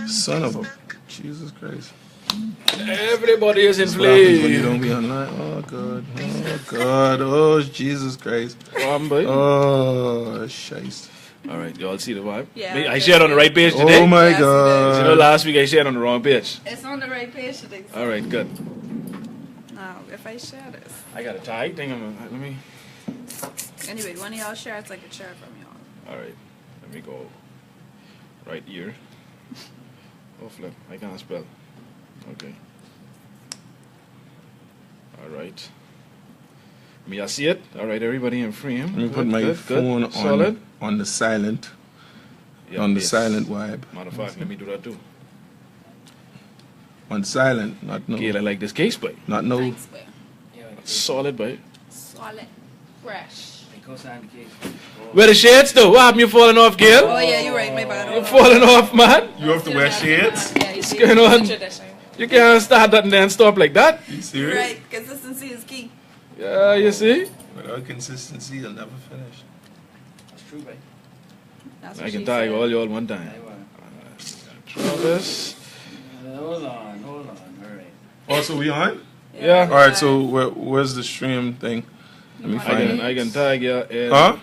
Son of a Jesus Christ. Everybody is in That's what happens when play. you don't be online. Oh God. Oh God. Oh Jesus Christ. Boy. Oh shiest. All right, y'all see the vibe? Yeah, I shared on the right page today. Oh my Yes, God. You know, last week I shared on the wrong page. It's on the right page today. All right, good. Now, if I share this. I got a tag thing. Let me. Anyway, one of y'all share it so I can share it from y'all. All right, let me go right here. Oh flip, I can't spell. Okay. All right. Me, I see it. All right, everybody in frame. Let me put my phone Solid. on the silent. Yeah, On the yes. silent vibe. Matter of fact, let me do that too. On silent, not no. Gail, I like this case, boy. Not no. Thanks, boy. Solid, boy. Solid. Fresh. Where the shades though? What happened? You falling off, Gail? Oh, yeah, you're right. My bad. You falling off, man? You have to wear shades? Yeah, you What's see, going it's a on? tradition. You can't start that and then stop like that. You You're serious? right. Consistency is key. Yeah, you see? Without consistency, you'll never finish. That's true, babe. That's I what can she tag said. all y'all one time. Travis. Hold on. All right. Also, we on? Yeah. All right. So where's the stream thing? Let me find it. I can tag you. Huh?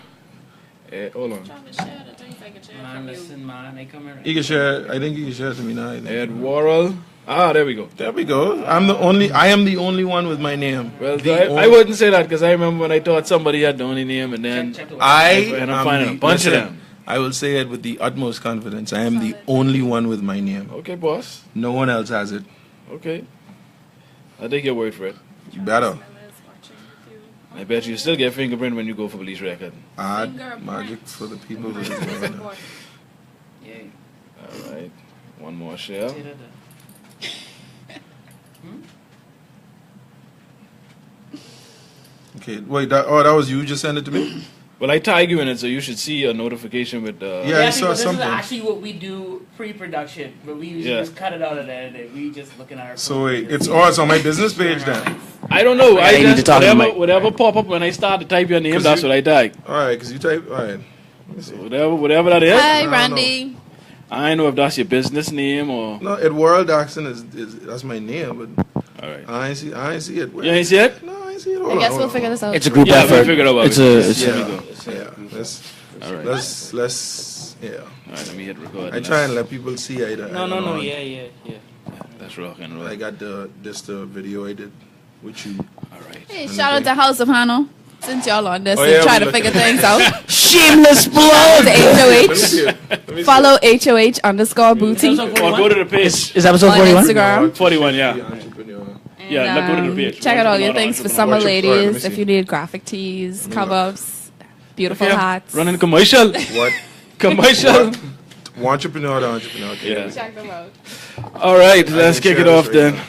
Hold on. Trying to share the things I can share Man, from you. listen, man. They come around. You can share. I think you can share it to me now. I think. Edwourral. Ah, there we go. There we go. I am the only one with my name. Well, The I wouldn't say that because I remember when I thought somebody had the only name and then Check the and I'm am finding a bunch of them. I will say it with the utmost confidence. I am the only one with my name. Okay, boss. No one else has it. Okay. I take your word for it. You better. I bet you still get fingerprint when you go for police record. Add magic for the people with it. Yeah. All right. One more share. Okay, wait. That was you. Just send it to me. Well, I tag you in it, so you should see a notification with Yeah, I saw this something. is actually what we do pre-production, but we usually Yeah. just cut it out at the end of the day. We just looking at our So wait, it's on my business page then. I don't know. you I need just to talk to Mike. whatever pop up when I start to type your name, 'Cause that's you- what I tag. All right, because you type. All right. So whatever that is. Hi, I don't Randy. I don't know if that's your business name or. No, Edwourral Daxon is that's my name, but All right. I ain't see it. You ain't see it? No, I ain't see it. I guess we'll figure this out. It's a group Yeah, effort. we'll figure it out. It's There we Yeah, go. yeah. All right. Let's yeah. All right, let me hit record. I try and let people see. No. Yeah. That's rock and roll. I got the video I did with you. All right. Hey, shout out to House of Hano. Since y'all on this Oh, and yeah, try we to look- figure things out. Shameless To plug. Let me HOH. see it. Let me see Follow HOH_booty Or go to the page. Is episode on 41? Instagram. 41, yeah. it. Entrepreneur. Yeah, look, go to the page. Check out all your things for summer Watch it. Alright, let me ladies. If see. you need graphic tees, cover-ups, beautiful Yeah, hats. running commercial. What? Commercial. Entrepreneur to entrepreneur. Okay. Yeah. Check them out. All right, let's can kick it share off this right then. now.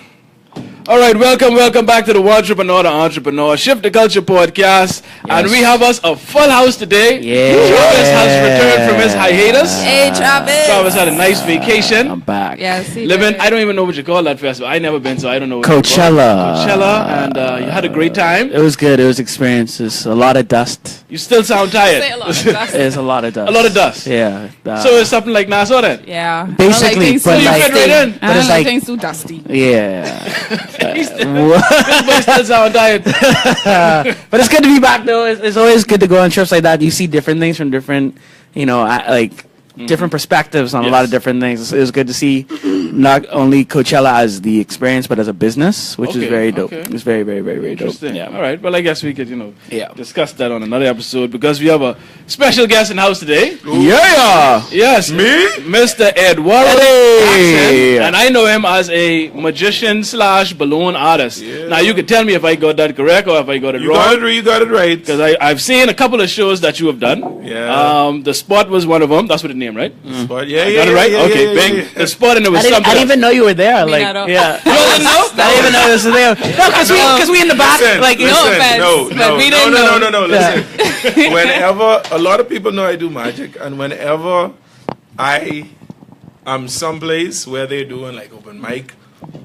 All right, welcome back to the Entrepreneur to Entrepreneur Shift the Culture podcast, and we have us a full house today. Yeah. Travis has returned from his hiatus. Hey, Travis. Travis had a nice vacation. I'm back. Yes, he Living, did. I don't even know what you call that festival. I never been, so I don't know. What you call it. Coachella. Coachella, and you had a great time. It was good. It was experiences. A lot of dust. You still sound tired. Say a lot of dust. It's a lot of dust. A lot of dust. Yeah. So it's something like Nassau then. Yeah. Basically, I don't but like things too like- You fit right in. I but don't it's like like- things too dusty. yeah. But still sound tired. But it's good to be back though. It's always good to go on trips like that. You see different things from different, different perspectives on a lot of different things. It was good to see not only Coachella as the experience, but as a business, which is Okay, very dope. okay. It's very, very, very, very dope. Interesting. Yeah. All right. Well, I guess we could, Yeah. discuss that on another episode because we have a special guest in the house today. Yeah. Yes, Me? Mr. Edwourral Hey. Daxon, and I know him as a magician/balloon artist. Yeah. Now you can tell me if I got that correct or if I got it You wrong. got it right. You got it right. Because I've seen a couple of shows that you have done. Yeah. The Spot was one of them. That's what the name, right? But yeah, I got it right. yeah, Okay, yeah, bing. yeah. The Spot, and it was I didn't something. even know you were there. Like, I don't- yeah. You didn't know? I didn't even know this was there. No, because we in the back. Listen, Like, listen, offense, but we didn't know. no. Listen, whenever a lot of people know I do magic, and whenever I am someplace where they're doing like open mic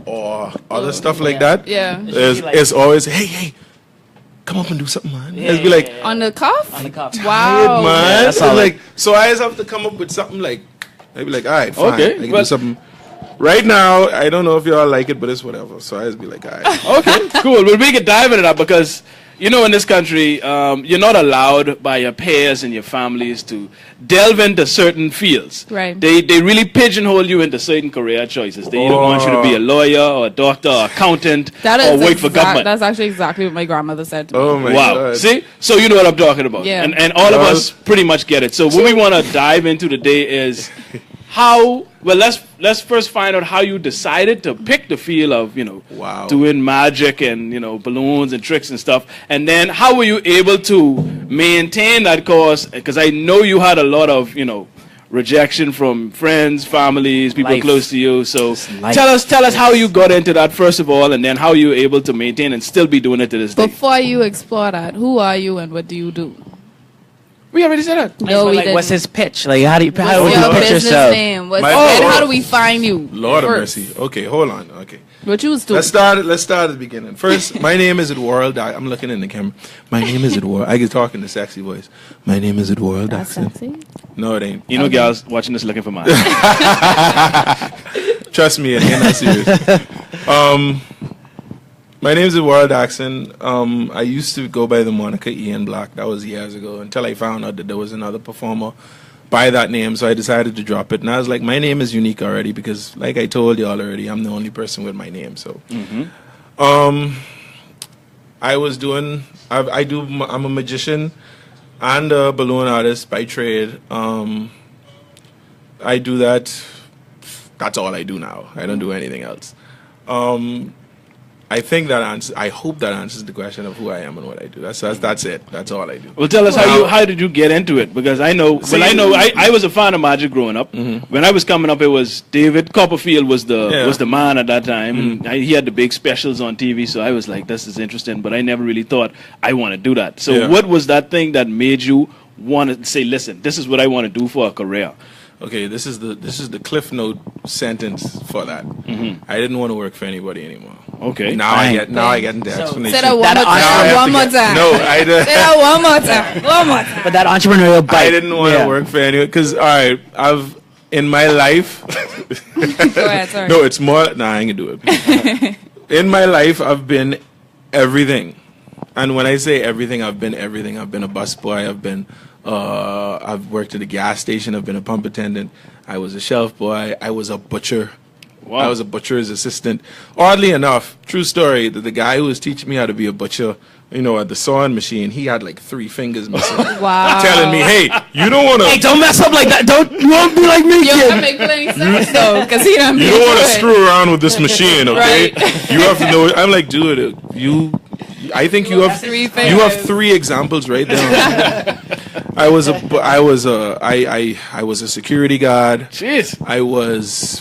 or other stuff like that, Yeah. it's always hey, come up and do something, man. Yeah, It's be like, yeah, On the cuff? on the cup. Wow. man, that's so all like, so I just have to come up with something like, I'd be like, all right, fine, Okay, I can well- do something. Right now, I don't know if y'all like it, but it's whatever. So I just be like, all right. Okay, cool. Well, we can dive into that because, you know, in this country, you're not allowed by your peers and your families to delve into certain fields. Right. They really pigeonhole you into certain career choices. They either want you to be a lawyer or a doctor or accountant or work for government. That's actually exactly what my grandmother said to me. Oh my Wow. God. See? So you know what I'm talking about. Yeah. And all of us pretty much get it. So what we want to dive into today is let's first find out how you decided to pick the field of, you know, Wow. doing magic and, you know, balloons and tricks and stuff. And then how were you able to maintain that course? Because I know you had a lot of, you know, rejection from friends, families, people Life. close to you. So life. tell us how you got into that first of all, and then how you were able to maintain and still be doing it to this day. Before you explore that, who are you and what do you do? We already said that. No, But, we like, didn't. what's his pitch? Like, how would What's you your pitch business yourself? name? My- And Oh. how do we find you? Lord of first? mercy. Okay, hold on. Okay. What you was doing? Let's start at the beginning. First, my name is Edwourral Daxon. I'm looking in the camera. My name is Edwourral. I can talk in the sexy voice. My name is Edwourral That's Daxon. sexy. No, it ain't. You know, guys watching this looking for mine. Trust me, it ain't that serious. My name is Edwourral Daxon. I used to go by the moniker Ian Black. That was years ago until I found out that there was another performer by that name, so I decided to drop it. And I was like, my name is unique already because, like I told y'all already, I'm the only person with my name. So, I'm a magician and a balloon artist by trade. I do that. That's all I do now. I don't do anything else. I think I hope that answers the question of who I am and what I do. That's it. That's all I do. Well, tell us how did you get into it? Because I know, I was a fan of magic growing up. When I was coming up, it was David Copperfield was the man at that time, and he had the big specials on TV. So I was like, this is interesting, but I never really thought I want to do that. So what was that thing that made you want to say, listen, this is what I want to do for a career? Okay, this is the Cliff Note sentence for that. I didn't want to work for anybody anymore. Okay. Now I get into explanation. Say that one That more time. One more time. No, I didn't. Say that one more time. One more time. But that entrepreneurial bite. I didn't want to work for anyone because all right, I've in my life. Go ahead, sorry. No, it's more. Nah, I ain't gonna do it. In my life, I've been everything, and when I say everything, I've been everything. I've been a busboy. I've worked at a gas station. I've been a pump attendant. I was a shelf boy. I was a butcher. Wow. I was a butcher's assistant. Oddly enough, true story, the guy who was teaching me how to be a butcher, you know, at the sawing machine, he had like 3 fingers missing. Wow. Telling me, hey, you don't want to... Hey, don't mess up like that. You won't be like me, Yo, that kid. make plenty sense though, because he done You don't want to screw around with this machine, okay? Right. You have to know. I'm like, dude, I think you have 3 you fingers. have 3 examples right there. I was a security guard. Jeez.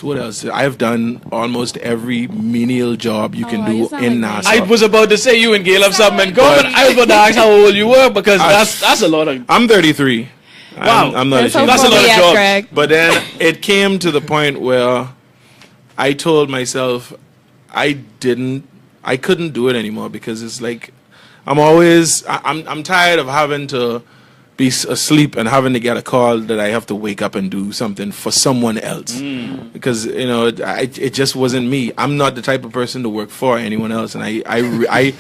What else? I've done almost every menial job you can Oh, do you sound in like NASA. I was about to say you and Gail have something in common. I was about to ask how old you were because that's a lot of... I'm 33. Wow. I'm not That's how ashamed. That's a lot of funny, jobs. Greg. But then it came to the point where I told myself I couldn't do it anymore because it's like I'm tired of having to be asleep and having to get a call that I have to wake up and do something for someone else because you know it just wasn't me. I'm not the type of person to work for anyone else, and I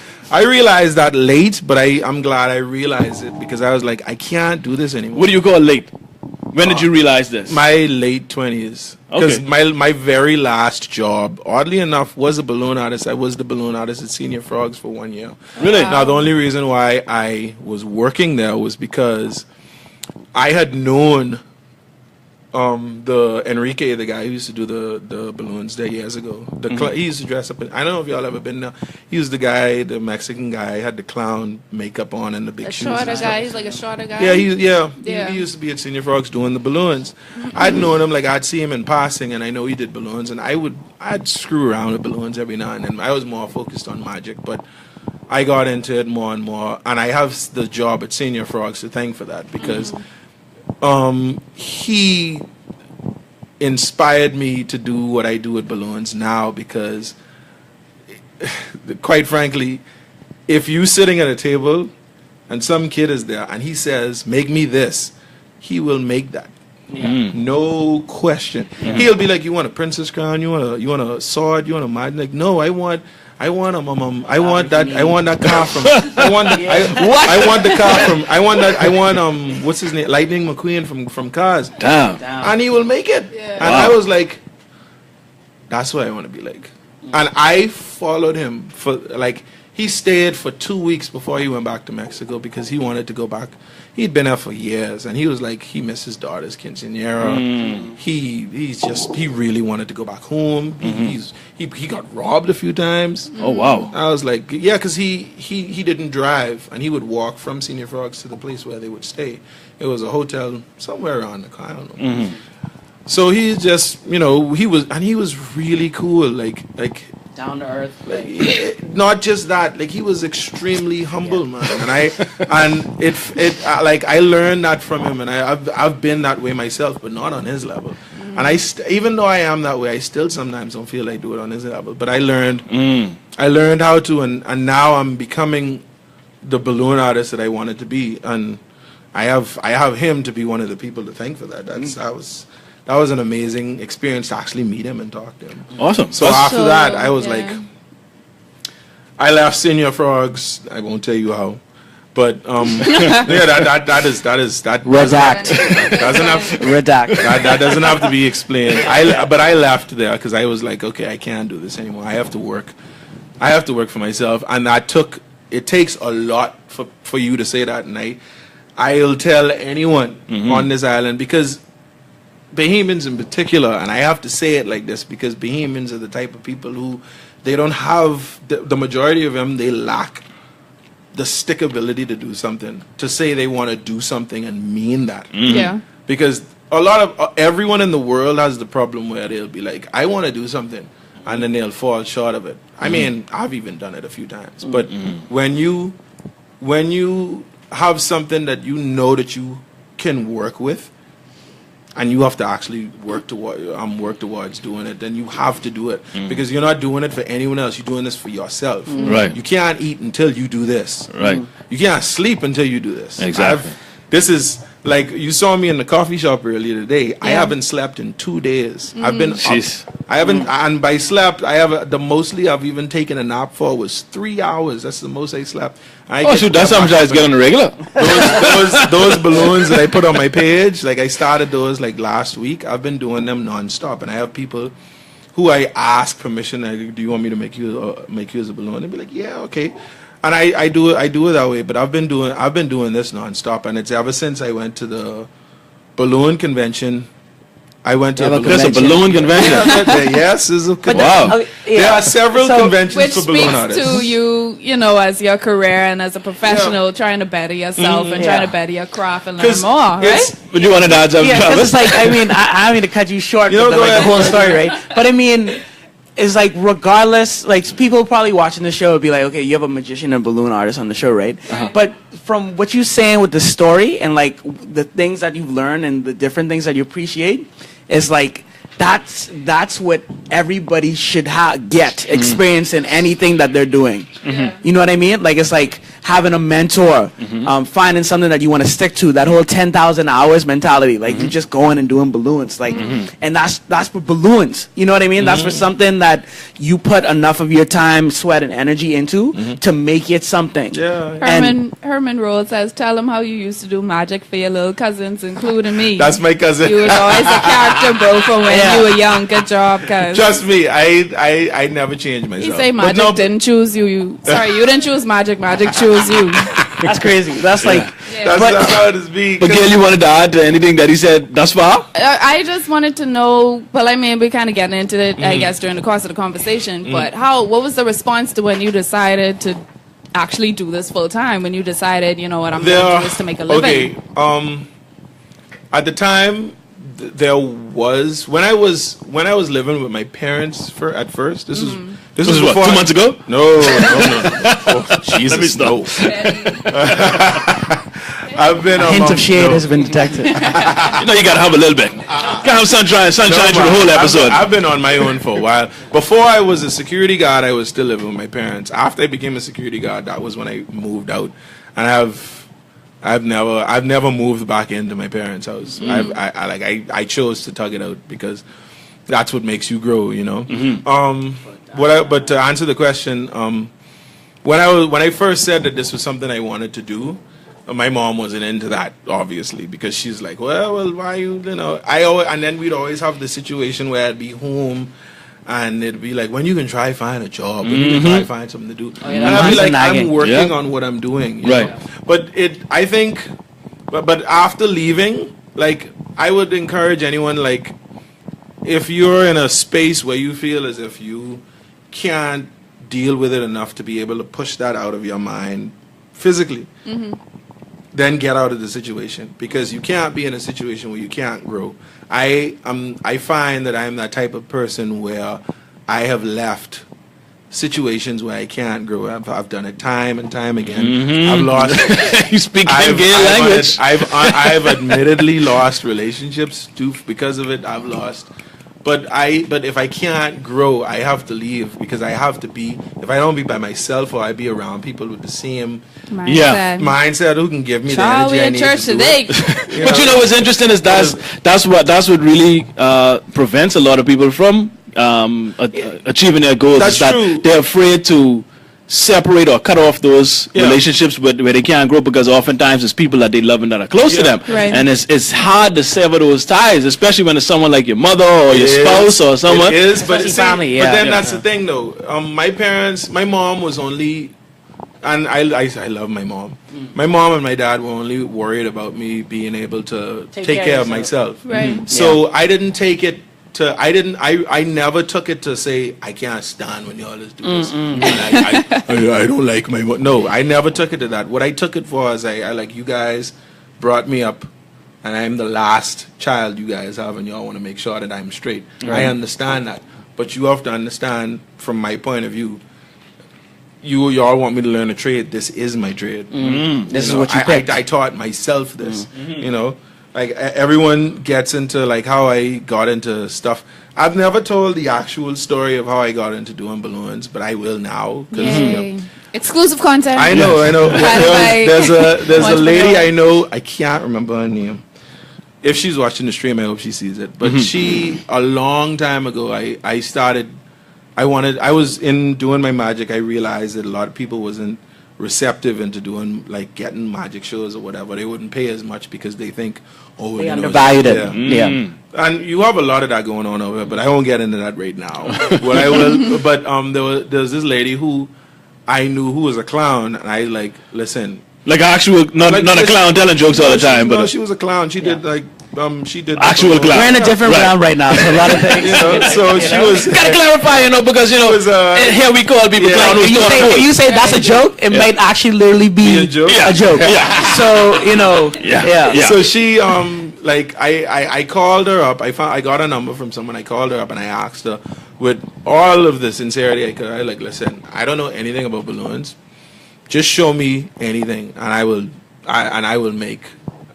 realized that late, but I'm glad I realized it because I was like, I can't do this anymore. What do you call late? When did you realize this? My late 20s. Because Okay. my very last job, oddly enough, was a balloon artist. I was the balloon artist at Senior Frogs for 1 year. Really? Now, the only reason why I was working there was because I had known the Enrique, the guy who used to do the balloons there years ago. He used to dress up. I don't know if y'all ever been there. He was the guy, the Mexican guy, had the clown makeup on and the big A shoes. and shorter stuff. guy. He's like a shorter guy. Yeah, Yeah. He used to be at Senior Frogs doing the balloons. I'd known him, like I'd see him in passing, and I know he did balloons, and I'd screw around with balloons every now and then. I was more focused on magic, but I got into it more and more, and I have the job at Senior Frogs to thank for that because he inspired me to do what I do with balloons now because, quite frankly, if you sitting at a table and some kid is there and he says, make me this, he will make that. No question. He'll be like, "You want a princess crown? You want a sword? You want a magic?" Like, no, I want that car from I want what's his name, Lightning McQueen from Cars. Damn. And he will make it. Yeah. And I was like, that's what I want to be like. And I followed him for like, he stayed for 2 weeks before he went back to Mexico because he wanted to go back. He'd been there for years, and he was like, he missed his daughter's quinceañera. He really wanted to go back home. He got robbed a few times. Oh wow! I was like, yeah, because he didn't drive, and he would walk from Senior Frogs to the place where they would stay. It was a hotel somewhere around the car. I don't know. So he just, he was really cool, like Down to earth. not just that, like he was extremely humble, man. And I learned that from him, and I've been that way myself, but not on his level. And even though I am that way, I still sometimes don't feel I do it on his level. But I learned how to, and now I'm becoming the balloon artist that I wanted to be, and I have him to be one of the people to thank for that. That was an amazing experience to actually meet him and talk to him. Awesome. So after that, I was like, I left Senior Frogs. I won't tell you how, but that is Redact. That doesn't have to be explained. But I left there because I was like, okay, I can't do this anymore. I have to work for myself, and it takes a lot for you to say that, and I'll tell anyone on this island, because Bahamians in particular, and I have to say it like this because Bahamians are the type of people who, they don't have, the majority of them, they lack the stickability to do something, to say they want to do something and mean that. Yeah. Because everyone in the world has the problem where they'll be like, I want to do something, and then they'll fall short of it. I mean, I've even done it a few times, but when you have something that you know that you can work with, and you have to actually work towards doing it, then you have to do it. Because you're not doing it for anyone else. You're doing this for yourself. Right. You can't eat until you do this. Right. You can't sleep until you do this. Exactly. This is, like, you saw me in the coffee shop earlier today. I haven't slept in 2 days. I've been up. I haven't, and by slept, the mostly I've even taken a nap for was 3 hours. That's the most I slept. So that's how much I get on the regular. Those balloons that I put on my page, like I started those like last week. I've been doing them nonstop, and I have people who I ask permission. Like, do you want me to make you as a balloon? They'd be like, yeah, okay. And I do it that way. But I've been doing this nonstop, and it's ever since I went to the balloon convention. I went to a balloon convention. Yes, is a wow. There are several conventions which for balloon artists. speaks to you, as your career and as a professional, trying to better yourself and trying to better your craft and learn more, right? Would you want to add something? Yeah, it's like, I mean, I don't mean to cut you short with the whole story, right? But I mean, it's like, regardless, like, people probably watching the show would be like, okay, you have a magician and balloon artist on the show, right? But from what you're saying with the story and like the things that you've learned and the different things that you appreciate, is like, that's what everybody should get experience in anything that they're doing. You know what I mean? Like, it's like having a mentor, finding something that you want to stick to, that whole 10,000 hours mentality. Like, you just going and doing balloons. Like, and that's for balloons. You know what I mean? That's for something that you put enough of your time, sweat, and energy into to make it something. Yeah. Herman Rhodes says, tell him how you used to do magic for your little cousins, including me. That's my cousin. You was always a character, bro, from when you were young. Good job, cuz. Trust me, I never changed myself. He say magic didn't choose you. You didn't choose magic. Magic chose you. That's crazy. That's like... That's how it is being. But Gail, you wanted to add to anything that he said thus far? I just wanted to know, well, I mean, we kind of getting into it, I guess, during the course of the conversation, but what was the response to when you decided to actually do this full time, when you decided, you know what, I'm going to do this to make a living? Okay, at the time, there was, when I was living with my parents at first, this was what, 2 months ago? No. Oh, Jesus, no. I've been a hint of shade has been detected. You gotta have a little bit. Gotta have sunshine through the whole episode. I've been on my own for a while. Before I was a security guard, I was still living with my parents. After I became a security guard, that was when I moved out. And I've never moved back into my parents' house. I chose to tug it out because that's what makes you grow, you know. But to answer the question, when I first said that this was something I wanted to do, my mom wasn't into that, obviously, because she's like, well, why you know? And then we'd always have the situation where I'd be home, and it'd be like, when you can try find a job, when you can try find something to do, and I'd be like, I'm working on what I'm doing, you know? But I think, but after leaving, like, I would encourage anyone, like, if you're in a space where you feel as if you can't deal with it enough to be able to push that out of your mind physically, then get out of the situation, because you can't be in a situation where you can't grow. I find that I'm that type of person where I have left situations where I can't grow. I've done it time and time again. I've lost. You speak Gail language. I've admittedly lost relationships too because of it. I've lost. But if I can't grow, I have to leave, because I have to be. If I don't be by myself, or I be around people with the same mindset who can give me the energy I need church to do today. it. But you know what's interesting is that's what really prevents a lot of people from achieving their goals. That's is that true. They're afraid to separate or cut off those relationships where they can't grow, because oftentimes it's people that they love and that are close to them, and it's hard to sever those ties, especially when it's someone like your mother or your spouse or someone. It is, but family, but then that's the thing, though. My mom was only, and I love my mom. My mom and my dad were only worried about me being able to take care of myself. So I didn't take it. I never took it to say, I can't stand when y'all do this. I don't like my mom. No, I never took it to that. What I took it for is I like, you guys brought me up, and I'm the last child you guys have, and y'all want to make sure that I'm straight. I understand that. But you have to understand, from my point of view, y'all want me to learn a trade. This is my trade. This is what you picked. I taught myself this, you know. Like, everyone gets into, like, how I got into stuff. I've never told the actual story of how I got into doing balloons, but I will now. Exclusive content. I know. There's a lady I know. I can't remember her name. If she's watching the stream, I hope she sees it. But she, a long time ago, I was in doing my magic. I realized that a lot of people wasn't receptive into doing, like, getting magic shows or whatever. They wouldn't pay as much because they think, they undervalued it. And you have a lot of that going on over here, but I won't get into that right now. What I will, but there was this lady who I knew who was a clown, and I like, listen, like actual, not a clown telling jokes all the time, but she was a clown. She did like. She did actual clown. We're in a different round right now, so a lot of things. So she was. Gotta clarify, because here we call people clown. If you say that's a joke, it might actually literally be a joke. So So she like I called her up. I got a number from someone. I called her up and I asked her with all of the sincerity I could. I like, listen, I don't know anything about balloons. Just show me anything, and I will make.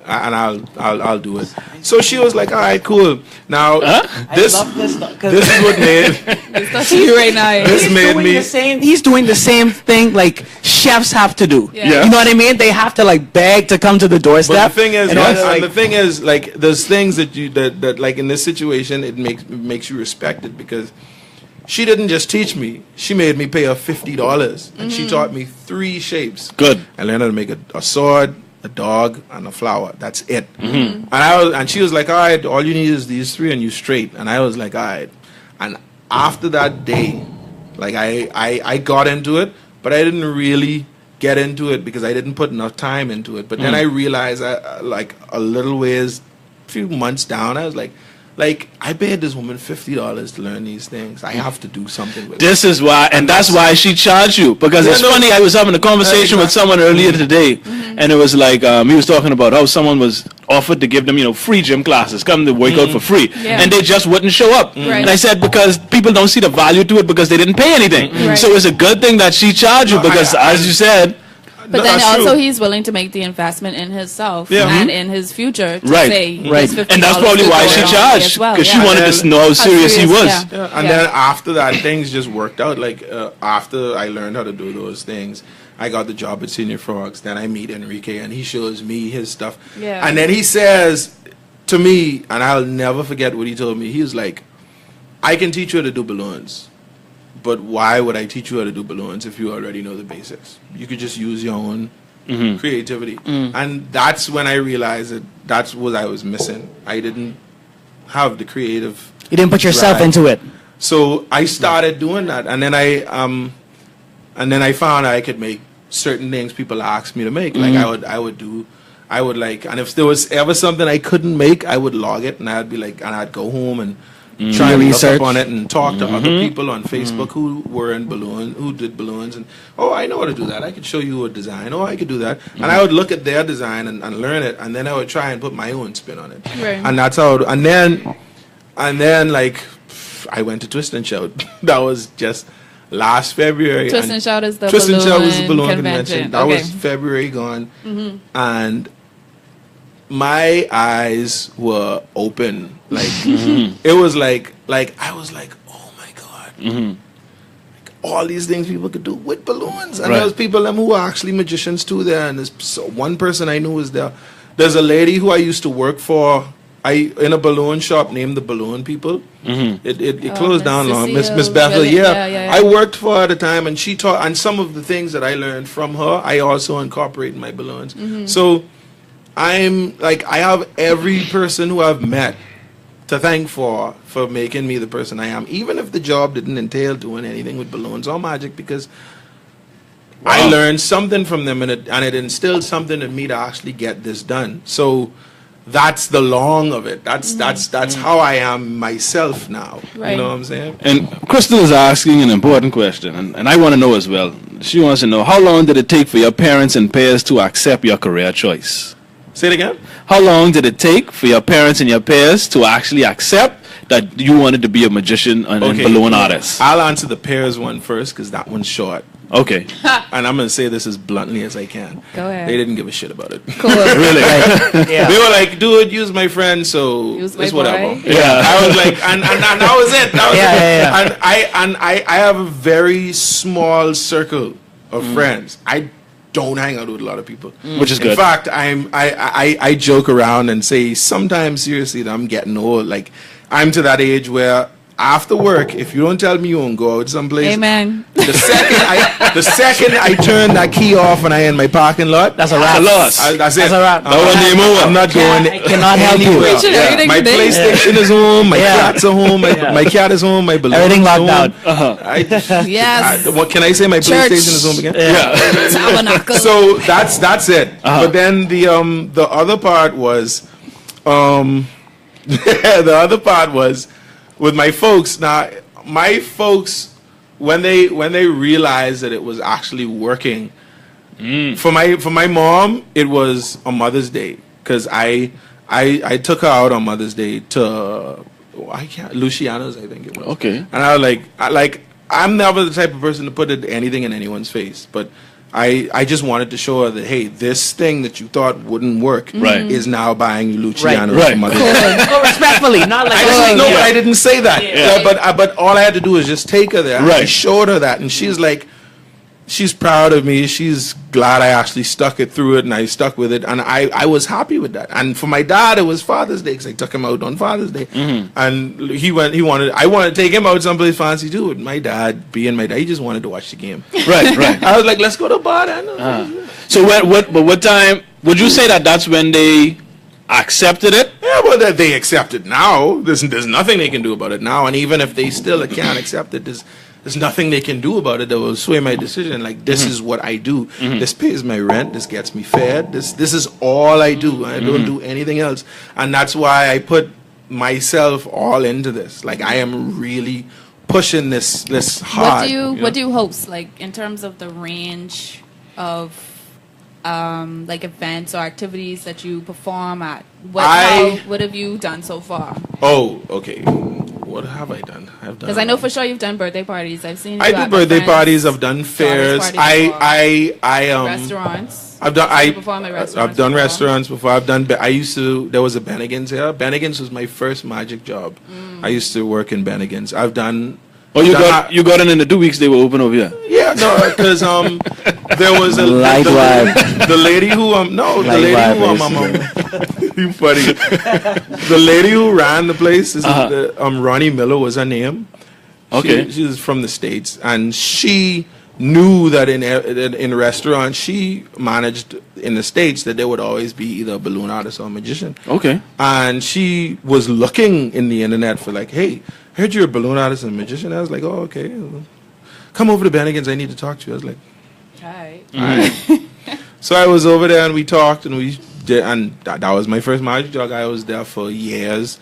And I'll do it. So she was like, all right, cool. Now this is what made right now. He's doing the same thing like chefs have to do. You know what I mean? They have to like beg to come to the doorstep. But the thing is, like, there's things that like in this situation it makes you respect it, because she didn't just teach me. She made me pay her $50, and she taught me 3 shapes. Good. I learned how to make a sword, a dog, and a flower. That's it. And she was like, all right, all you need is these 3 and you straight. And I was like, all right. And after that day, like, I got into it, but I didn't really get into it because I didn't put enough time into it. But then I realized, like, a little ways, a few months down, I was like, I paid this woman $50 to learn these things. I have to do something with it. This is why, and that's why she charged you. Because it's funny, I was having a conversation with someone earlier today, and it was like, he was talking about how someone was offered to give them, free gym classes, come to work out for free, and they just wouldn't show up. And I said, because people don't see the value to it because they didn't pay anything. So it's a good thing that she charged you, because as you said, but then also he's willing to make the investment in himself and in his future to say and that's probably why she charged, because she wanted to know how serious he was. And then after that, things just worked out. Like after I learned how to do those things, I got the job at Senior Frogs. Then I meet Enrique, and he shows me his stuff. Yeah. And then he says to me, and I'll never forget what he told me. He was like, I can teach you how to do balloons, but why would I teach you how to do balloons if you already know the basics? You could just use your own creativity. And that's when I realized that that's what I was missing. I didn't have the creative. You didn't put yourself drive. into it. So I started doing that, and then I found I could make certain things people asked me to make. Like I would like, and if there was ever something I couldn't make, I would log it, and I'd be like, and I'd go home and try and look up on it and talk to other people on Facebook who were in who did balloons, and I know how to do that. I could show you a design. I could do that, and I would look at their design and learn it, and then I would try and put my own spin on it. Right. And that's how. And then like I went to Twist and Shout. That was just last February. Twist and Shout is the Twist and Shout was the balloon balloon convention. convention. That Okay. was February gone, and my eyes were open. Like it was like I was like, oh my god, like, all these things people could do with balloons. And there was people who were actually magicians too there. And one person I knew was there. There's a lady who I used to work for. In a balloon shop named the Balloon People. It closed down long. Miss Bethel, really? Yeah. I worked for her at the time, and she taught. And some of the things that I learned from her, I also incorporate in my balloons. So I'm like, I have every person who I've met to thank for making me the person I am, even if the job didn't entail doing anything with balloons or magic, because I learned something from them, and it instilled something in me to actually get this done. So that's the long of it. That's how I am myself now. Right. You know what I'm saying? And Crystal is asking an important question, and I want to know as well. She wants to know, how long did it take for your parents and peers to accept your career choice? Say it again. How long did it take for your parents and your peers to actually accept that you wanted to be a magician and balloon artist? I'll answer the pairs one first, because that one's short. Okay. And I'm going to say this as bluntly as I can. Go ahead. They didn't give a shit about it. Cool. Really? Yeah. They were like, dude, use my friend, so Use my it's whatever. boy. Yeah. I was like, and that was it. That was it. Yeah. And I have a very small circle of friends. I don't hang out with a lot of people. Which is good. In fact, I joke around and say sometimes seriously that I'm getting old. Like, I'm to that age where after work, if you don't tell me you won't go out someplace, Amen. the second I turn that key off and I in my parking lot, That's a wrap. loss. That's it. That's a wrap. I'm not going. I cannot help you. anywhere. Preaching everything My today. PlayStation is home. My Yeah. cats are home. My cat is home. My balloon Everything is locked home. down. Yes. What can I say? My Church. PlayStation is home again. Tabernacle. So that's it. But then the other part was, the other part was with my folks. Now my folks, when they realized that it was actually working, for my mom, it was on Mother's Day, because I took her out on Mother's Day to Luciano's, I think it was. Okay. And I was like I'm never the type of person to put anything in anyone's face, but I just wanted to show her that, hey, this thing that you thought wouldn't work Right. is now buying you Luciano's Right. for Mother's Day. Oh, respectfully, not like But I didn't say that. Yeah. But all I had to do was just take her there. Right. I showed her that, and she's like, she's proud of me. She's glad I actually stuck it through it, and I stuck with it, and I was happy with that. And for my dad, it was Father's Day, because I took him out on Father's Day, and I wanted to take him out someplace fancy too. And my dad, being my dad, he just wanted to watch the game. Right. I was like, let's go to the bar then. So what time would you say that's when they accepted it? Yeah, well, they accept it now. There's nothing they can do about it now. And even if they still can't accept it, there's nothing they can do about it that will sway my decision. Like, this is what I do. This pays my rent. This gets me fed. This is all I do. I don't do anything else. And that's why I put myself all into this. Like, I am really pushing this hard. What do you host, like, in terms of the range of like events or activities that you perform at? What have you done so far? Oh, okay. What have I done? Because I know for sure you've done birthday parties. I've seen you I do at birthday friends' parties. I've done fairs. parties restaurants. I've done. You perform at restaurants I've done before? restaurants before. I used to. There was a Bennigan's here. Bennigan's was my first magic job. I used to work in Bennigan's. I've done. Oh, you got it in the 2 weeks they were open over here. Yeah, no, because there was a Light vibe. the lady who no, the Light lady vibe who you funny. The lady who ran the place is Ronnie Miller was her name. Okay. She was from the States, and she knew that in restaurants she managed in the States that there would always be either a balloon artist or a magician. Okay. And she was looking in the internet for like, hey, I heard you're a balloon artist and a magician. I was like, oh, okay. Come over to Bennigan's. I need to talk to you. I was like, Right. all right. So I was over there and we talked and we did, and that was my first magic job. I was there for years.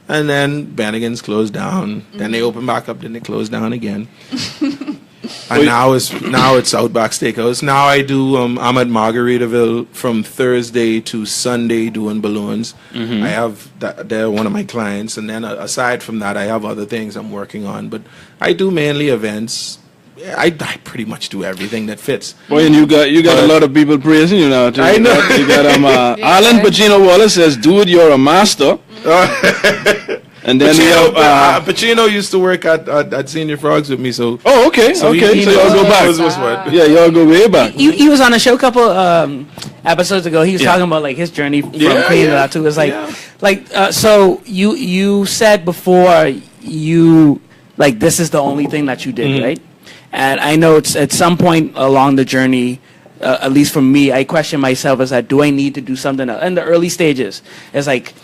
And then Bennigan's closed down. Then they opened back up. Then they closed down again. And now it's Outback Steakhouse. Now I do. I'm at Margaritaville from Thursday to Sunday doing balloons. I have they're one of my clients, and then aside from that, I have other things I'm working on. But I do mainly events. I pretty much do everything that fits. Boy, and you got a lot of people praising you now too. I know. You got Alan Pacino Wallace says, "Dude, you're a master." And then Pacino used to work at Senior Frogs with me, so. Oh, okay, So okay. he So y'all go knows back. what. Yeah, y'all go way back. He was on a show a couple episodes ago. He was talking about like his journey from creating that too. It's like so you said before you like this is the only thing that you did, right? And I know it's at some point along the journey, at least for me, I question myself as that do I need to do something else? In the early stages? It's like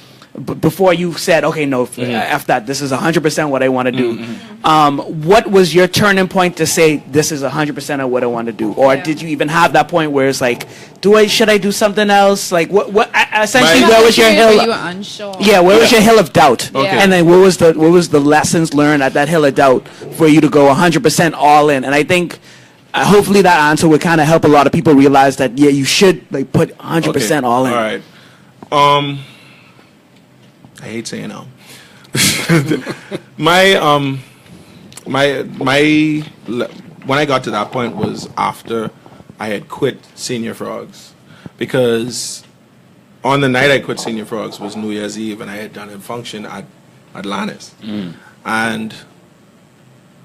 before you said, okay, no, after that, this is 100% what I want to do. What was your turning point to say this is 100% of what I want to do? Or did you even have that point where it's like, should I do something else? Like what essentially where was your hill? You were unsure. Yeah, where was your hill of doubt? Okay. And then what was the lessons learned at that hill of doubt for you to go 100% all in? And I think hopefully that answer would kind of help a lot of people realize that you should like put 100% all in. All right. I hate saying no. When I got to that point was after I had quit Senior Frogs, because on the night I quit Senior Frogs was New Year's Eve, and I had done a function at Atlantis, and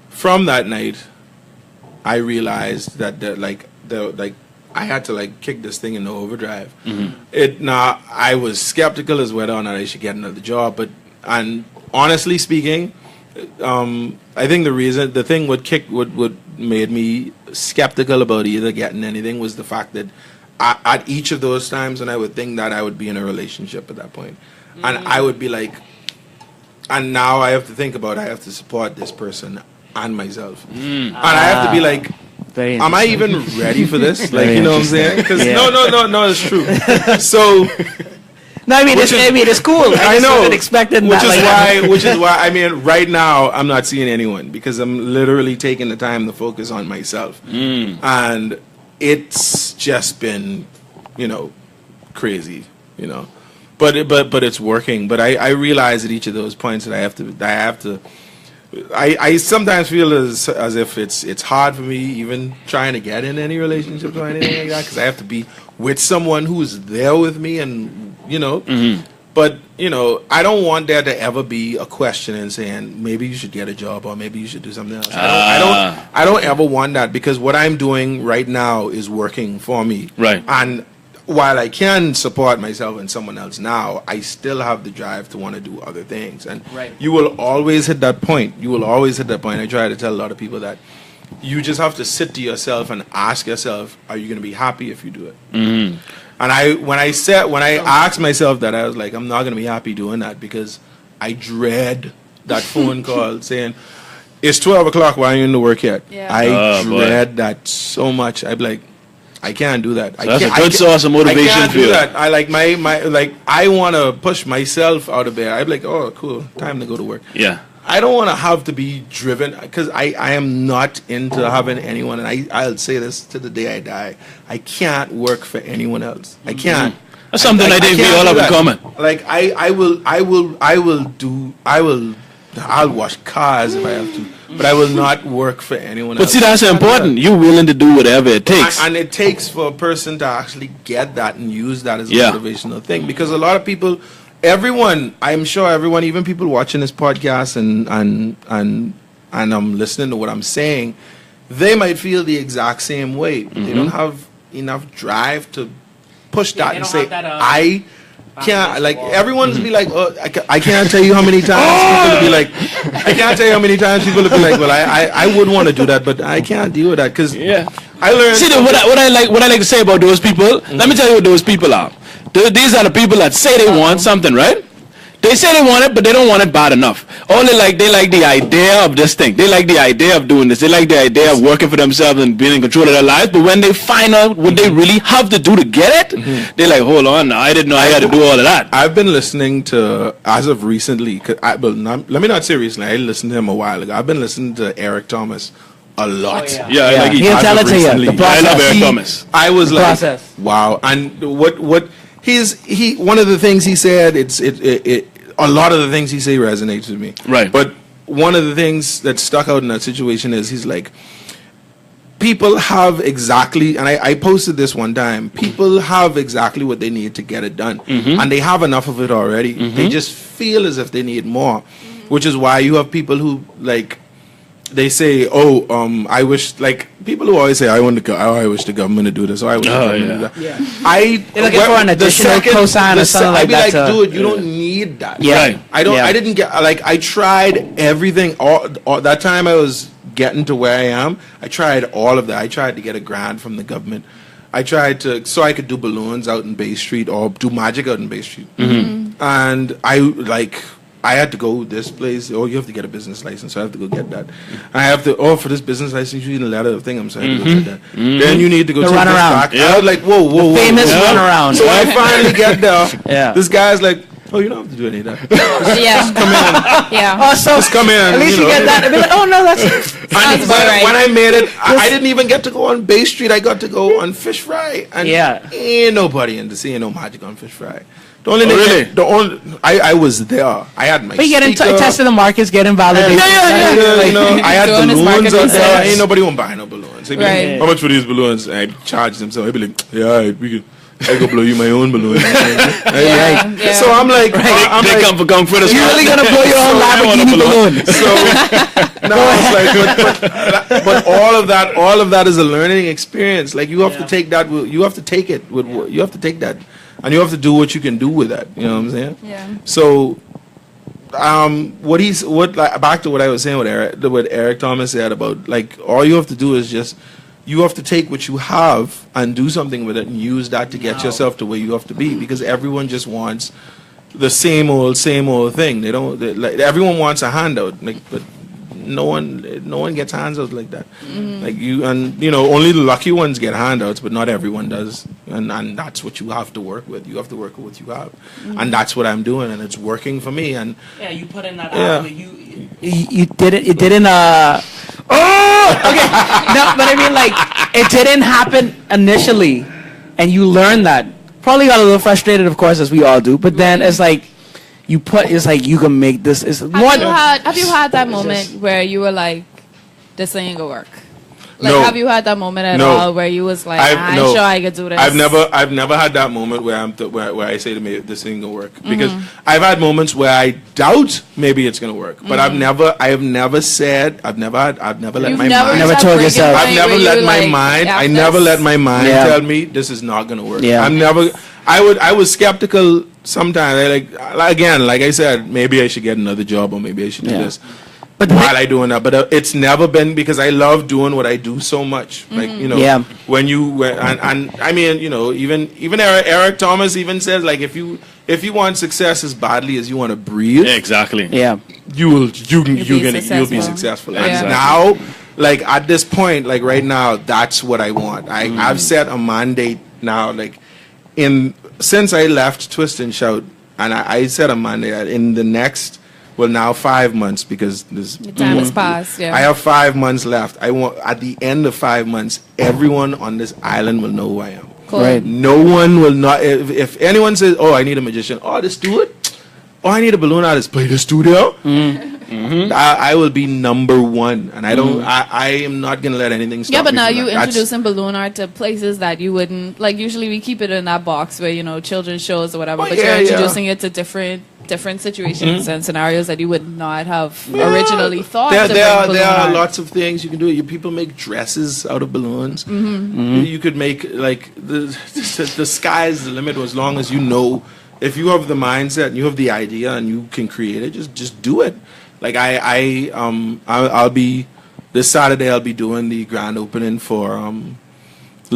from that night I realized that I had to like kick this thing into overdrive. I was skeptical as whether or not I should get another job, and honestly speaking, I think the thing what made me skeptical about either getting anything was the fact that at each of those times when I would think that I would be in a relationship at that point, and I would be like, and now I have to think about I have to support this person and myself, and I have to be like, am I even ready for this? Like, you know what I'm saying? Because no, it's true. So, no, I mean it's cool. I know. Expected Which is why I mean, right now I'm not seeing anyone because I'm literally taking the time to focus on myself, and it's just been, crazy, but it's working. But I realize at each of those points that I have to. I sometimes feel as if it's hard for me even trying to get in any relationships or anything like that because I have to be with someone who's there with me and but I don't want there to ever be a question and saying maybe you should get a job or maybe you should do something else. I don't ever want that because what I'm doing right now is working for me. Right. And while I can support myself and someone else now, I still have the drive to want to do other things. And you will always hit that point. I try to tell a lot of people that you just have to sit to yourself and ask yourself, are you going to be happy if you do it? And when I asked myself that, I was like, I'm not going to be happy doing that because I dread that phone call saying, it's 12 o'clock, why are you in the work yet? Yeah. I dread that so much. I'd be like, I can't do that. So that's a good source of motivation. I can't for you. do that. I like I want to push myself out of bed. I'm like, oh, cool, time to go to work. Yeah. I don't want to have to be driven because I am not into having anyone, and I'll say this to the day I die. I can't work for anyone else. I can't. That's something I think we all have in common. Like I'll wash cars if I have to, but I will not work for anyone else. But see, that's important. You're willing to do whatever it takes. And it takes for a person to actually get that and use that as a motivational thing. Because a lot of people, I'm sure everyone, even people watching this podcast and I'm listening to what I'm saying, they might feel the exact same way. They don't have enough drive to push that they and don't say, have that, I can't, like, everyone's be like, oh, I can't tell you how many times people will be like, I can't tell you how many times people will be like, well, I would want to do that, but I can't deal with that, because I learned. See, what I like to say about those people, let me tell you what those people are. These are the people that say they want something, right? They say they want it, but they don't want it bad enough. They like the idea of this thing. They like the idea of doing this. They like the idea of working for themselves and being in control of their lives. But when they find out what they really have to do to get it, they're like, hold on, I didn't know I had to do all of that. I've been listening to, as of recently, let me not say recently, I listened to him a while ago. I've been listening to Eric Thomas a lot. Like he'll tell it to you. The process. I love Eric Thomas. I was like, process. wow. And what one of the things he said, a lot of the things he say resonates with me. Right. But one of the things that stuck out in that situation is he's like, people have exactly, and I posted this one time, people have exactly what they need to get it done. And they have enough of it already. They just feel as if they need more, which is why you have people who, like, they say, I wish, like, people who always say, I wish the government to do this, or I wish the government to do that. Yeah. They're looking for an additional cosign or something like that. I'd be like, dude, you don't need that. Yeah. Right. I didn't get, like, I tried everything, all that time I was getting to where I am, I tried all of that. I tried to get a grant from the government. I tried to, so I could do balloons out in Bay Street or do magic out in Bay Street. And I had to go this place. You have to get a business license. So I have to go get that. I have to. For this business license, you need a letter of thing. So I have to go get that. Then you need to go The take run this around. back. I was like, whoa. Famous run around. So I finally get there. Yeah. This guy's like, you don't have to do any of that. Yeah. Come in. Yeah. Oh, so Just come in. at least you get that. I'd be like, oh no, that's. And when I made it, I didn't even get to go on Bay Street. I got to go on Fish Fry. And ain't nobody in the sea, ain't no magic on Fish Fry. I was there. I had my. But you get testing the markets, getting validated. I had balloons out there. Ain't nobody won't buy no balloons. Right. How much for these balloons? I charge them. So I'd be like, I go blow you my own balloon. Yeah. So I'm like, They come for this. You're really gonna blow your own Lamborghini balloon. So no, it's like, but all of that is a learning experience. Like, you have to take that. You have to take it. You have to take that. And you have to do what you can do with that. You know what I'm saying? Yeah. So, back to what I was saying what Eric Thomas said about, like, all you have to do is just, you have to take what you have and do something with it and use that to get yourself to where you have to be, because everyone just wants the same old thing. Everyone wants a handout, like, but no one gets handouts like that. Like, only the lucky ones get handouts, but not everyone does. And that's what you have to work with. You have to work with what you have, and that's what I'm doing, and it's working for me. And you put in that effort. You didn't. It didn't. Okay. No, but I mean, like, it didn't happen initially, and you learned that. Probably got a little frustrated, of course, as we all do. But then it's like, it's like, you can make this. Have you had that moment where you were like, this ain't gonna work? Like, No. Have you had that moment at No. all where you was like, I'm sure I could do this? I've never had that moment where where I say to me, this ain't gonna work, because I've had moments where I doubt maybe it's gonna work, but I've never let my mind. Never told yourself. I've never let my mind. I never let my mind tell me this is not gonna work. Yeah. I was skeptical sometimes. Like I said, maybe I should get another job, or maybe I should do this. But while I doing that, but it's never been, because I love doing what I do so much. Like, when I mean, even Eric Thomas even says, like, if you want success as badly as you want to breathe, Exactly. Yeah. you'll be successful. And now, like, at this point, like right now, that's what I want. I've set a mandate now, like, since I left Twist and Shout, and I set a mandate in the next, now 5 months, because this time has passed. Yeah. I have 5 months left. I want, at the end of 5 months, everyone on this island will know who I am. Cool. Right. No one will not. If anyone says, "Oh, I need a magician," this dude. Oh, I need a balloon artist. Play the studio. I will be number one, and I don't. I am not gonna let anything stop. Yeah, but me now from you that. introducing balloon art to places that you wouldn't like. Usually, we keep it in that box where children's shows or whatever. Oh, but yeah, you're introducing it to different different situations and scenarios that you would not have originally thought. There are lots of things you can do. People make dresses out of balloons. You could make like the sky's the limit as long as you know. If you have the mindset and you have the idea and you can create it, just do it. Like I'll be this Saturday. I'll be doing the grand opening for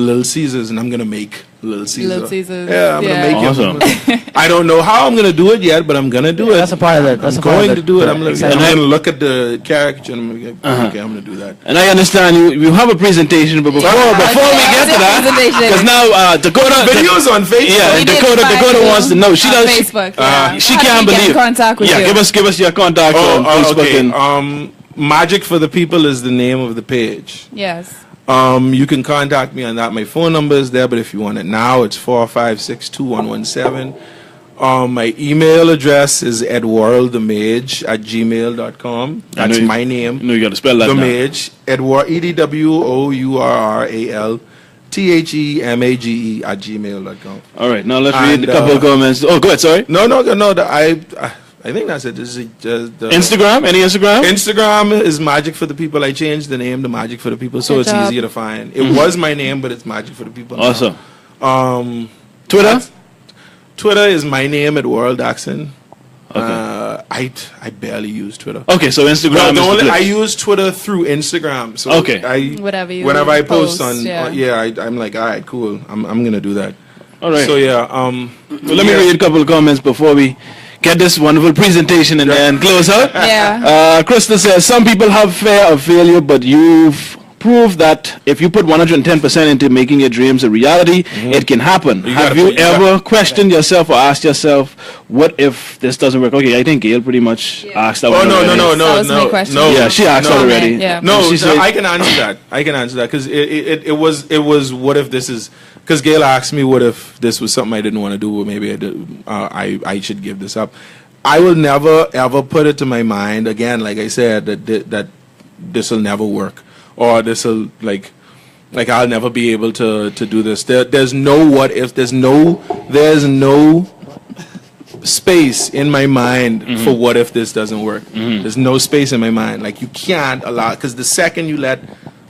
Little Caesars, and I'm gonna make Little Caesar. Little Caesars. Yeah, I'm gonna make Awesome. it. I don't know how I'm gonna do it yet, but I'm gonna do it. That's a part of it. I'm going to do it. I'm gonna look at the caricature and I'm gonna go, okay, I'm gonna do that. And I understand you have a presentation, but before we get to that, because now Dakota Videos on Facebook. Yeah, Dakota wants to know. She does. Facebook. She How do can't we get believe. in contact with you? Give us your contact on Facebook. Okay. And, Magic for the People is the name of the page. Yes. You can contact me on that. My phone number is there, but if you want it now, it's 4562117. My email address is edwourraldamage@gmail.com. That's my name. No, you got to spell that. Damage. EDWOURRALTHEMAGE@gmail.com. All right, now let's read a couple of comments. Oh, go ahead. Sorry. No. I think that's it. This is just the Instagram? Any Instagram? Instagram is Magic for the People. I changed the name to Magic for the People, so Good it's job. easier to find. It was my name, but it's Magic for the People. now. Awesome. Twitter? Twitter is my name, Edwourral Daxon. Okay. I barely use Twitter. Okay, so Instagram is the I place. use Twitter through Instagram. So Okay. whenever I post on, yeah. I'm like, all right, cool. I'm gonna do that. All right. So yeah. Well, let me read a couple of comments before we get this wonderful presentation and then close out. Yeah. Krista says, some people have fear of failure, but you've proved that if you put 110% into making your dreams a reality, it can happen. Have you ever questioned yourself or asked yourself, what if this doesn't work? Okay, I think Gail pretty much asked that one already. That was my question. no. Yeah, she asked already. Yeah. No, She said- I can answer that. I can answer that because it was what if this is, because Gail asked me what if this was something I didn't want to do, or maybe I should give this up. I will never ever put it to my mind again, like I said, that this will never work, or this will like I'll never be able to do this. There's no what if. There's no space in my mind for what if this doesn't work. There's no space in my mind. Like you can't allow, because the second you let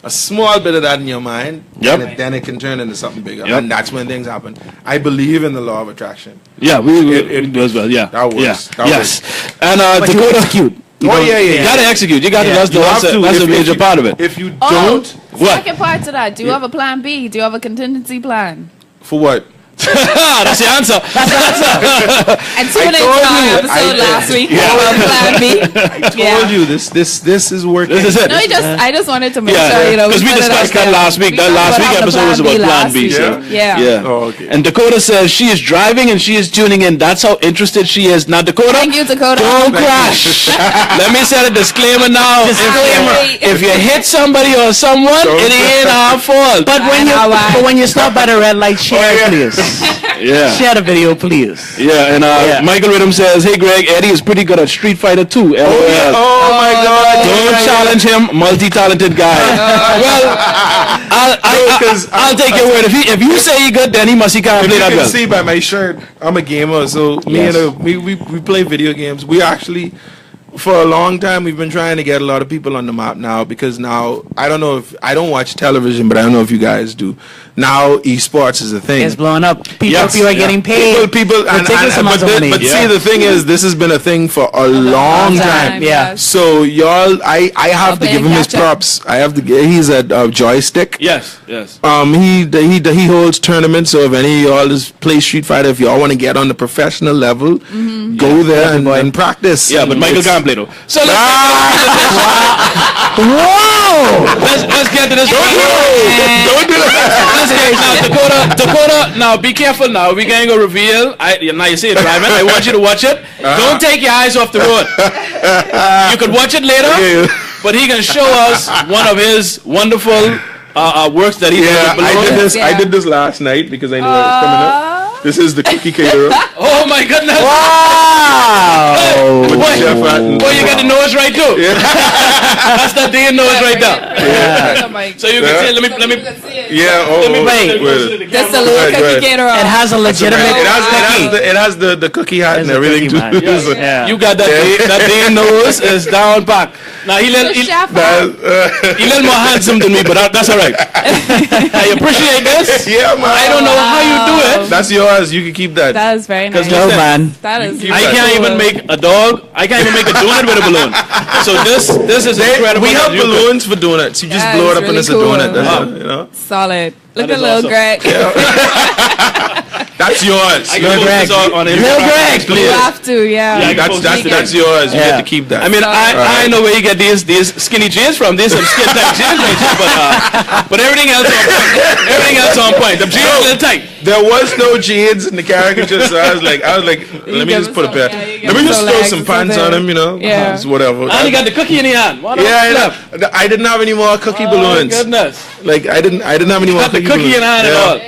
a small bit of that in your mind, then it can turn into something bigger, and that's when things happen. I believe in the law of attraction. Yeah, it does well. Yeah, that works. Yeah. That yes. works. And Dakota, execute. You gotta execute. You gotta. That's a major part of it. If you don't, What? Second part to that. Do you have a plan B? Do you have a contingency plan? for what? That's the answer. And tune into our episode last week. Plan B. I told you this is working. This is it. No, I just wanted to make sure, you know. Because we put it discussed out that there. last week. We That talked last week about episode the was about Plan last B. week. So. Yeah. Oh, okay. And Dakota says she is driving and she is tuning in. That's how interested she is. Now, Dakota, Thank you, Dakota. don't crash. Let me set a disclaimer now. If you hit somebody or someone, it ain't our fault. But when you stop by the red light, share please. Yeah. Share the video, please. Yeah, and Michael Rhythm says, hey Greg, Eddie is pretty good at Street Fighter 2. LOL. Oh my God! Don't challenge him, multi-talented guy. Well, I'll take your word. If you say he good, then he can't If play you that can well. see by my shirt, I'm a gamer. So we play video games. We actually, for a long time, we've been trying to get a lot of people on the map now, because now I don't know if I don't watch television, but I don't know if you guys do. Now esports is a thing. It's blowing up. People Yes. are getting paid. People, ridiculous amounts of money. but see, the thing is, this has been a thing for a long time. Yeah. So y'all, I have to give him his props. I have to. He's a joystick. Yes. He holds tournaments. So if any of y'all just play Street Fighter, if y'all want to get on the professional level, go there and practice. Yeah, but Michael can't play though. So let's get to this. Don't do that. Now, Dakota, now be careful now. We're going to reveal. Now you see it driving. I want you to watch it. Don't take your eyes off the road. You could watch it later, but he can show us one of his wonderful works that he did. I did this last night because I knew it was coming up. This is the cookie caterer. Oh my goodness! Wow! With Chef Atten. Boy, you got the nose right too. That's that damn nose right there. So you can say, let me. Yeah. Oh, Let me wait. That's a little cookie gator. It has a legitimate. It has the cookie hat and everything too. Yeah. You got that. That day nose is down back. Now he little more handsome than me, but that's all right. I appreciate this. Yeah, man. I don't know how you do it. That's yours. You can keep that. That is very nice. No, man. That is. I can't even make a dog. I can't even make a donut with a balloon. So this is incredible. We have balloons for donuts. You just That blow is it up and really it's a cool. donut. That's it, you know. Solid. Look That at is little awesome. Greg. That's yours. I can post this on Little Instagram. Greg. You have to, yeah. That's yours. You get to keep that. I mean, I know where you get these skinny jeans from. These some skin tight jeans, but everything else on point. Everything else on point. The jeans a little tight. There was no jeans in the caricature, so I was like, let me just put a pair. Let me just throw some pants on him, you know. Yeah. It's whatever. And you got the cookie in your hand. Yeah, I didn't have any more cookie balloons. Goodness. Like I didn't have any more Got the cookie cookie in balloons. hand and all.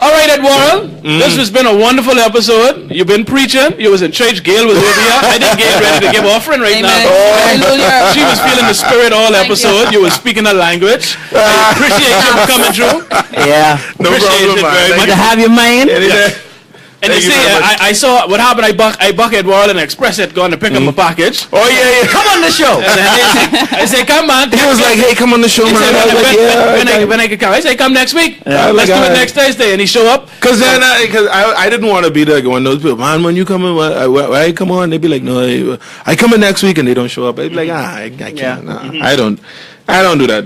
All right, Edouard. This has been a wonderful episode. You've been preaching. You was in church. Gail was over here. I think Gail ready to give offering right now. Hallelujah. She was feeling the spirit all episode. You were speaking a language. I appreciate you for coming through. Yeah. No Appreciate problem, it man. very Thank much. Good to have you, man. you. And Thank you you see, very much. I saw what happened. I buck Edouard and Express it going to pick up a package. Oh yeah. Come on the show. I say, come on. He was like, "Hey, come on the show, He man." said, I was like, "Yeah." when I could come. I say, come next week. Yeah. Let's do it Like, next Thursday. And he show up. Because then, because I didn't want to be there going, those people, man, when you come in, why you come on? They'd be like, no, I come in next week and they don't show up. I'd be like, I can't. Yeah. Nah, I don't do that.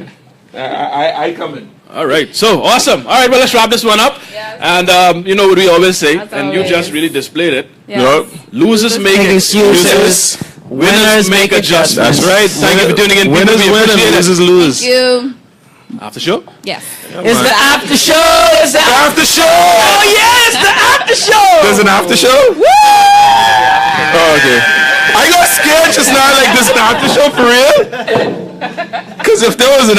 I come in. All right. So awesome. All right. Well, let's wrap this one up. Yes. And you know what we always say, As and you always. just really displayed it. Yes. Yup. Losers make Make excuses. excuses. Winners make adjustments. That's right. Thank you for tuning in. Winners people. We win and appreciate it. losers lose. Thank you. After show. Yes. It's the after show. It's the After show. Oh yeah, it's the after show. There's an after show. Oh, okay. I got scared just now. Like this an after show for real? Because if there was an